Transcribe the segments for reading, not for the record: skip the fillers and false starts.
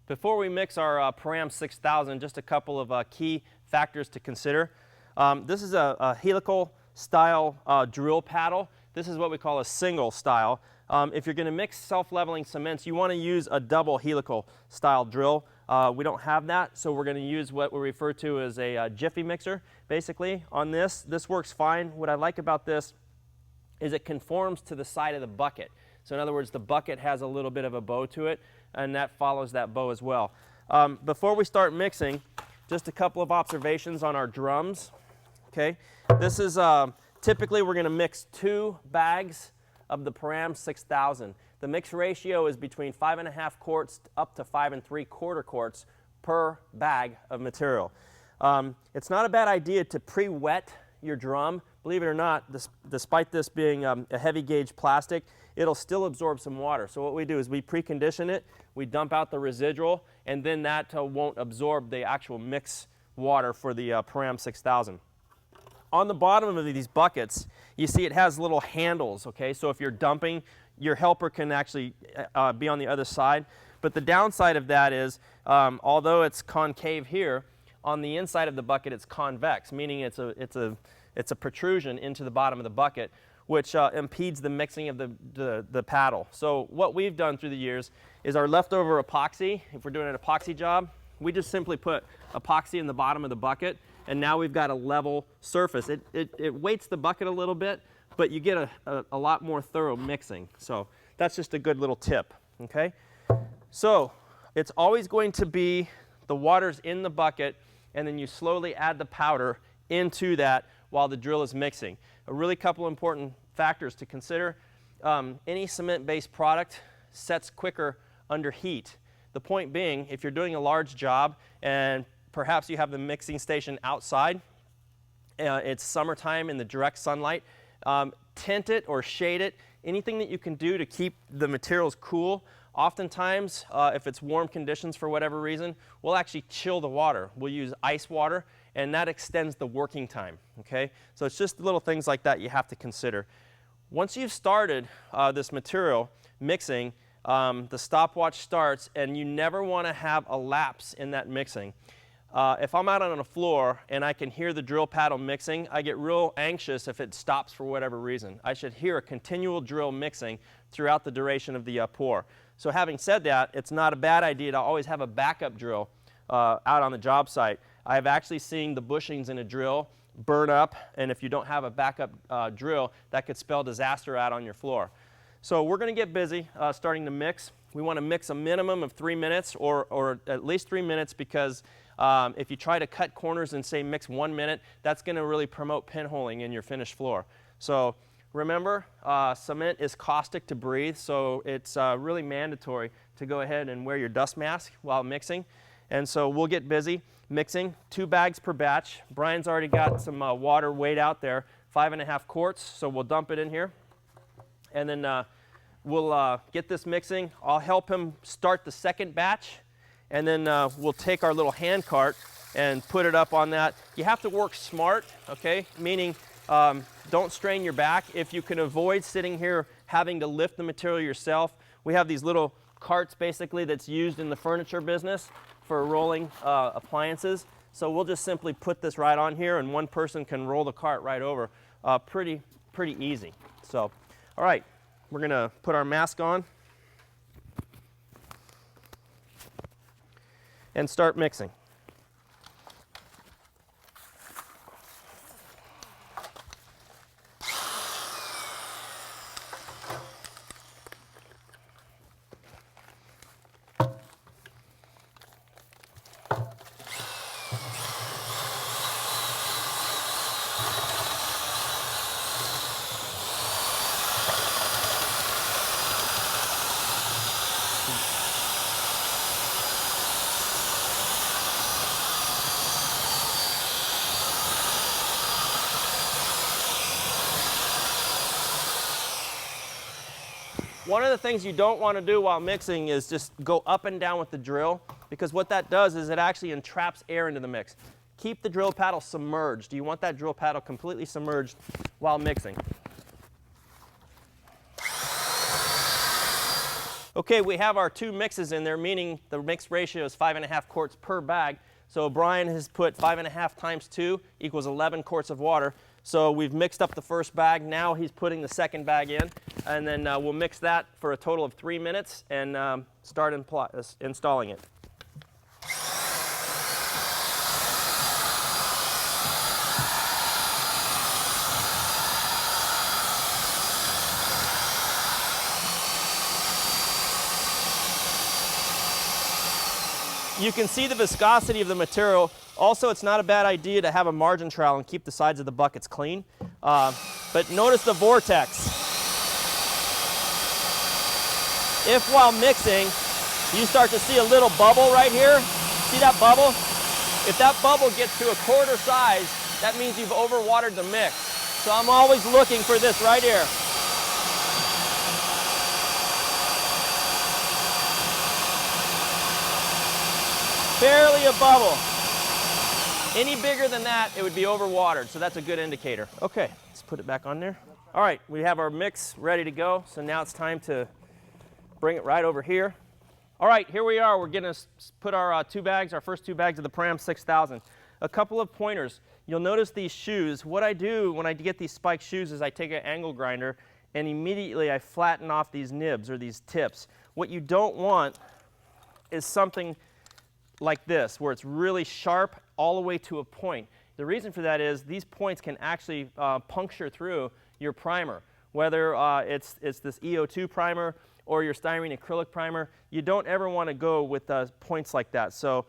Before we mix our Param 6000, just a couple of key factors to consider. This is a helical style drill paddle. This is what we call a single style. If you're going to mix self-leveling cements, you want to use a double helical style drill. We don't have that, so we're going to use what we refer to as a jiffy mixer, basically, on this. This works fine. What I like about this is it conforms to the side of the bucket. So in other words, the bucket has a little bit of a bow to it, and that follows that bow as well. Before we start mixing, just a couple of observations on our drums. Okay, this is typically we're going to mix 2 bags of the Param 6000. The mix ratio is between 5.5 quarts up to 5 3/4 quarts per bag of material. It's not a bad idea to pre-wet your drum. Believe it or not, despite this being a heavy gauge plastic, it'll still absorb some water. So what we do is we precondition it, we dump out the residual, and then that won't absorb the actual mix water for the Param 6000. On the bottom of these buckets, you see it has little handles, okay? So if you're dumping, your helper can actually be on the other side. But the downside of that is, although it's concave here, on the inside of the bucket it's convex, meaning it's a protrusion into the bottom of the bucket, which impedes the mixing of the paddle. So what we've done through the years is our leftover epoxy, if we're doing an epoxy job, we just simply put epoxy in the bottom of the bucket, and now we've got a level surface. It weights the bucket a little bit, but you get a lot more thorough mixing. So that's just a good little tip, okay? So it's always going to be the water's in the bucket, and then you slowly add the powder into that while the drill is mixing. A really couple important factors to consider. Any cement-based product sets quicker under heat. The point being, if you're doing a large job and perhaps you have the mixing station outside, it's summertime in the direct sunlight, tint it or shade it, anything that you can do to keep the materials cool. Oftentimes, if it's warm conditions for whatever reason, we'll actually chill the water. We'll use ice water, and that extends the working time, okay? So it's just little things like that you have to consider. Once you've started this material mixing, the stopwatch starts, and you never want to have a lapse in that mixing. If I'm out on the floor and I can hear the drill paddle mixing, I get real anxious if it stops for whatever reason. I should hear a continual drill mixing throughout the duration of the pour. So having said that, it's not a bad idea to always have a backup drill out on the job site. I've actually seen the bushings in a drill burn up, and if you don't have a backup drill, that could spell disaster out on your floor. So we're going to get busy starting to mix. We want to mix a minimum of 3 minutes or at least 3 minutes, because if you try to cut corners and say mix 1 minute, that's going to really promote pinholing in your finished floor. So remember, cement is caustic to breathe, so it's really mandatory to go ahead and wear your dust mask while mixing. And so we'll get busy mixing 2 bags per batch. Brian's already got some water weighed out there, 5.5 quarts, so we'll dump it in here. And then we'll get this mixing. I'll help him start the second batch, and then we'll take our little hand cart and put it up on that. You have to work smart, okay? Meaning don't strain your back. If you can avoid sitting here having to lift the material yourself, we have these little carts basically that's used in the furniture business for rolling appliances. So we'll just simply put this right on here, and one person can roll the cart right over. Pretty easy. So, all right, we're going to put our mask on and start mixing. One of the things you don't want to do while mixing is just go up and down with the drill, because what that does is it actually entraps air into the mix. Keep the drill paddle submerged. You want that drill paddle completely submerged while mixing. Okay, we have our 2 mixes in there, meaning the mix ratio is 5.5 quarts per bag. So Brian has put 5.5 times 2 equals 11 quarts of water. So we've mixed up the first bag. Now he's putting the second bag in, and then we'll mix that for a total of 3 minutes and start installing it. You can see the viscosity of the material. Also, it's not a bad idea to have a margin trowel and keep the sides of the buckets clean. But notice the vortex. If while mixing, you start to see a little bubble right here, see that bubble? If that bubble gets to a quarter size, that means you've overwatered the mix. So I'm always looking for this right here. Barely a bubble. Any bigger than that, it would be overwatered, so that's a good indicator. Okay, let's put it back on there. All right, we have our mix ready to go, so now it's time to bring it right over here. All right, here we are. We're going to put our 2 bags, our first 2 bags of the Param 6000. A couple of pointers. You'll notice these shoes. What I do when I get these spiked shoes is I take an angle grinder and immediately I flatten off these nibs or these tips. What you don't want is something like this, where it's really sharp all the way to a point. The reason for that is these points can actually puncture through your primer. Whether it's this EO2 primer or your styrene acrylic primer, you don't ever want to go with points like that. So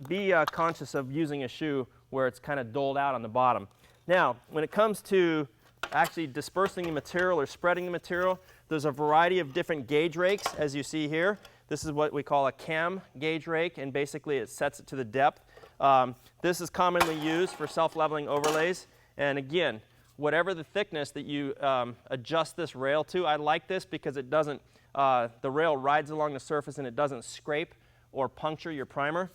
be conscious of using a shoe where it's kind of doled out on the bottom. Now, when it comes to actually dispersing the material or spreading the material, there's a variety of different gauge rakes, as you see here. This is what we call a cam gauge rake, and basically it sets it to the depth. This is commonly used for self-leveling overlays. And again, whatever the thickness that you adjust this rail to, I like this because it doesn't, the rail rides along the surface and it doesn't scrape or puncture your primer.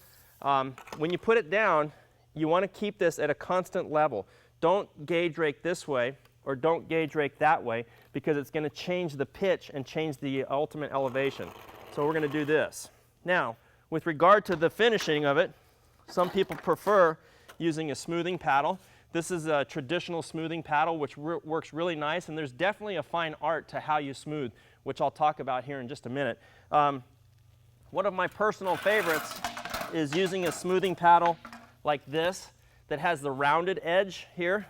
When you put it down, you want to keep this at a constant level. Don't gauge rake this way or don't gauge rake that way, because it's going to change the pitch and change the ultimate elevation. So we're going to do this. Now, with regard to the finishing of it, some people prefer using a smoothing paddle. This is a traditional smoothing paddle, which works really nice, and there's definitely a fine art to how you smooth, which I'll talk about here in just a minute. One of my personal favorites is using a smoothing paddle like this that has the rounded edge here.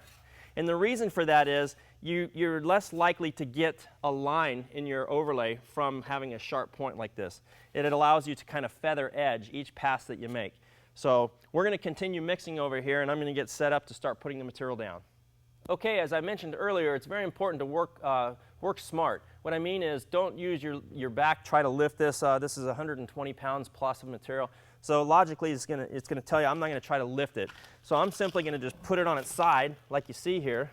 And the reason for that is you're less likely to get a line in your overlay from having a sharp point like this. It allows you to kind of feather edge each pass that you make. So we're going to continue mixing over here, and I'm going to get set up to start putting the material down. Okay, as I mentioned earlier, it's very important to work smart. What I mean is don't use your back, try to lift this. This is 120 pounds plus of material. So logically, it's going to tell you I'm not going to try to lift it. So I'm simply going to just put it on its side, like you see here.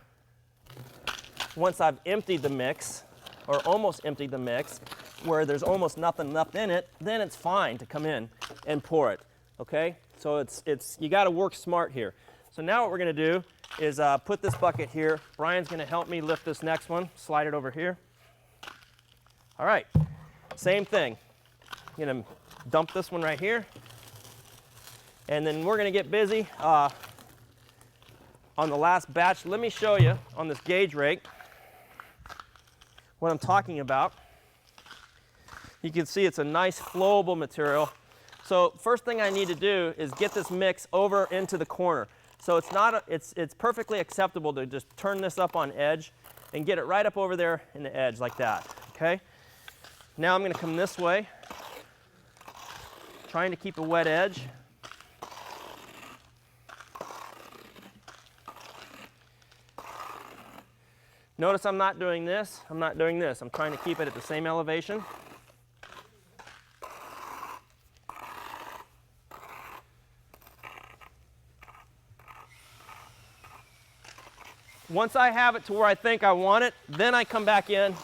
Once I've emptied the mix, or almost emptied the mix, where there's almost nothing left in it, then it's fine to come in and pour it. Okay? So you got to work smart here. So now what we're going to do is put this bucket here. Brian's going to help me lift this next one. Slide it over here. All right. Same thing. I'm going to dump this one right here. And then we're going to get busy on the last batch. Let me show you on this gauge rake what I'm talking about. You can see it's a nice flowable material. So first thing I need to do is get this mix over into the corner. So it's perfectly acceptable to just turn this up on edge and get it right up over there in the edge like that. Okay? Now I'm going to come this way, trying to keep a wet edge. Notice I'm not doing this. I'm not doing this. I'm trying to keep it at the same elevation. Once I have it to where I think I want it, then I come back in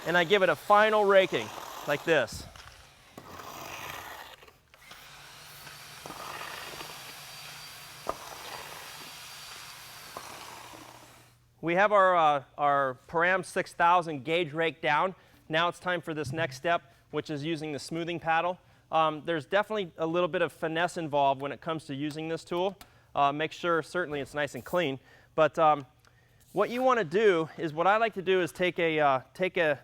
and I give it a final raking like this. We have our Param 6000 gauge rake down. Now it's time for this next step, which is using the smoothing paddle. There's definitely a little bit of finesse involved when it comes to using this tool. Make sure certainly it's nice and clean. But what you want to do is, what I like to do is take the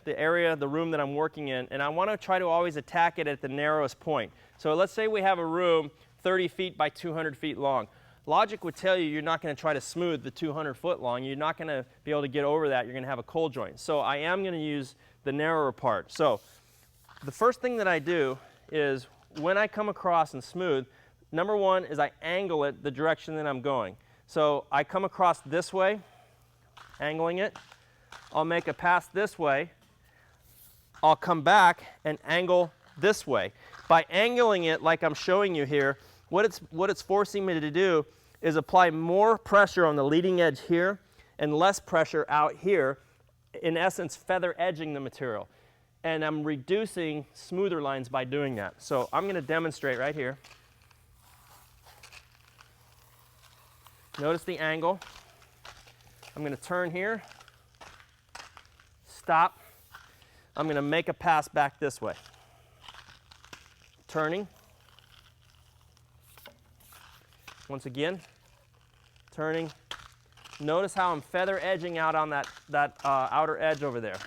area, the room that I'm working in, and I want to try to always attack it at the narrowest point. So let's say we have a room 30 feet by 200 feet long. Logic would tell you you're not going to try to smooth the 200 foot long. You're not going to be able to get over that. You're going to have a cold joint. So I am going to use the narrower part. So the first thing that I do is, when I come across and smooth, number one is I angle it the direction that I'm going. So I come across this way, angling it. I'll make a pass this way. I'll come back and angle this way. By angling it like I'm showing you here, what it's forcing me to do is apply more pressure on the leading edge here and less pressure out here, in essence feather edging the material. And I'm reducing smoother lines by doing that. So I'm going to demonstrate right here. Notice the angle. I'm going to turn here, stop. I'm going to make a pass back this way. Turning. Once again, turning. Notice how I'm feather edging out on that outer edge over there.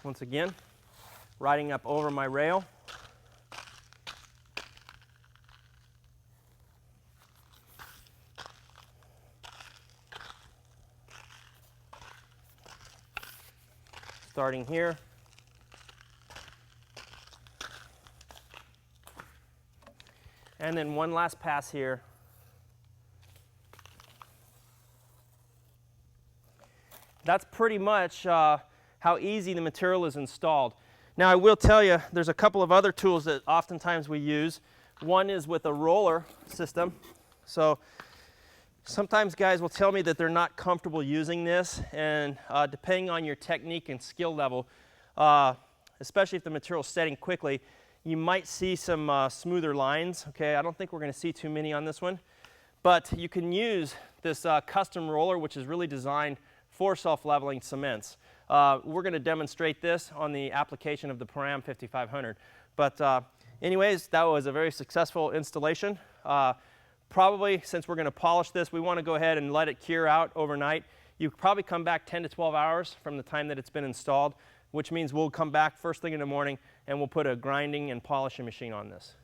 Once again, riding up over my rail. Starting here. And then one last pass here. That's pretty much how easy the material is installed. Now I will tell you, there's a couple of other tools that oftentimes we use. One is with a roller system. So sometimes guys will tell me that they're not comfortable using this, and depending on your technique and skill level, especially if the material is setting quickly, you might see some smoother lines. Okay, I don't think we're going to see too many on this one, but you can use this custom roller, which is really designed for self-leveling cements. We're going to demonstrate this on the application of the Param 5500. But anyways, that was a very successful installation. Probably, since we're going to polish this, we want to go ahead and let it cure out overnight. You probably come back 10 to 12 hours from the time that it's been installed, which means we'll come back first thing in the morning and we'll put a grinding and polishing machine on this.